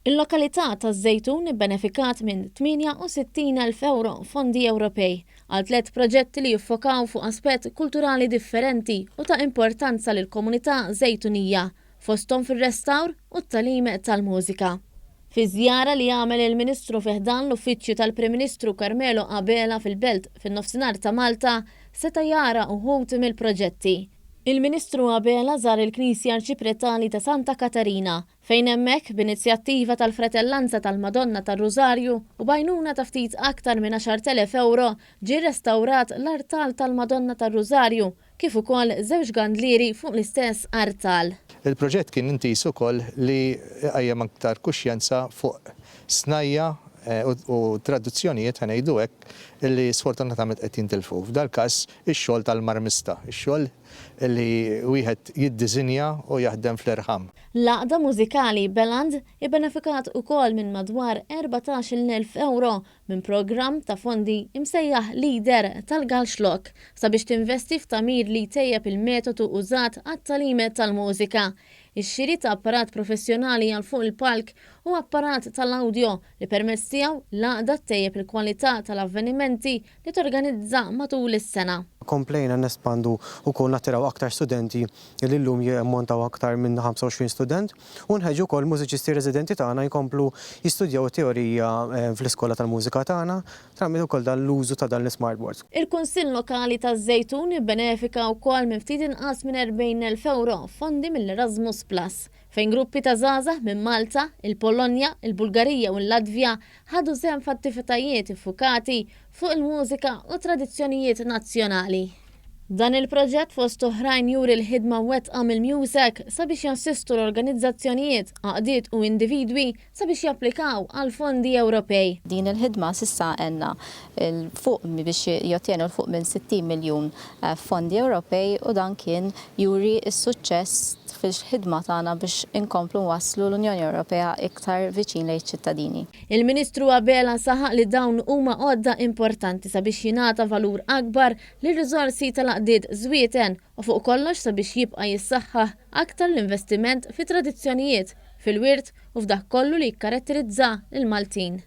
Il-lokalità taż-Żejtun ibbenefikat minn 68,000 euro Fondi Ewropej għal 3 proġetti li jiffokaw fuq aspett kulturali differenti u ta' importanza lill-komunità Żejtunija fosthom fir-restawr u t-tagħlim tal-mużika. Fi żjara li għamel il-Ministru fih dan l-uffiċċju tal-Prim Ministru Carmelo Abela fil-belt fin-Nofsinhar ta' Malta seta' jara uħud mill-proġetti. Il-Ministru Abela żar il-Knisja Arċipretali ta' Santa Katerina fejn hemmhekk b'inizjattiva tal-Fratellanza tal-Madonna tar-Rużarju u bgħinuna ta' ftit aktar minn 10,000 euro ġie rrestawrat l-artal tal-Madonna tar-Rużarju kif ukoll żewġ gandlieri fuq l-istess artal. Il-proġett kien intis ukoll li qajjem aktar kuxjenza fuq snajja u tradizzjonijiet ħanejdu hekk illi sfortunatament qed jintilfu. F'dal każ ix-xogħol tal-marmista, ix-xogħol li wieħed jiddiżinja u jaħdem fl-irħam. L-għaqda mużikali Beland ibbenefikat ukoll minn madwar 14,000 euro minn programm ta' fondi imsejjaħ Lider tal-Għall-Proġetti sabiex tinvesti f'tamir li tejjeb il-metodu użat għat-tagħlim tal-mużika. Ix-xiri ta' apparat professjonali għal fuq il-palk u apparat tal-awdjo li permezz tiegħu l-għaqda tejjeb il-kwalità tal-avvenimenti li torganizza matul is-sena. Komplejna nespandu wkoll nattiraw aktar studenti li llum jammontaw aktar minn 25 student u nħeġġu wkoll mużiċisti residenti tagħna jkomplu jistudjaw teorija fl-iskola tal-mużika tagħna tramite ukoll dan l-użu ta' dan l-smartboards. Il-Kunsill Lokali taż-Żejtun ibbenefika wkoll minn ftit inqas minn 40,000 euro fondi mill-Erasmus Plus fejn gruppi ta' żgħażagħ minn Malta, il-Polonja, il-Bulgarija u l-Latvja ħadu sehem f'attivitajiet iffukati fuq il-mużika u tradizzjonijiet nazzjonali. Dan il-proġett fost oħrajn juri l-ħidma wettqa mill-MUESAC sabiex jassistu l-organizzazzjonijiet, għaqdiet u individwi sabiex japplikaw għal Fondi Ewropej. Din il-ħidma sissa għenna fuq biex jotjenu l-fuq minn 60 miljun Fondi Ewropej u dan kien juri s-suċċess fil-ħidma tagħna biex inkomplu waslu l-Unjoni Ewropea iktar viċin lejn ċittadini. Il-Ministru Abela saħaq li dawn huma għodda importanti sabiex jingħata valur akbar lir-riżorsi tal-għaqdiet żwieten u fuq kollox sabiex jibqa' jissaħħaħ aktar l-investiment fi tradizzjonijiet, fil-wirt u f'dak kollu li jikkaratterizza l-Maltin.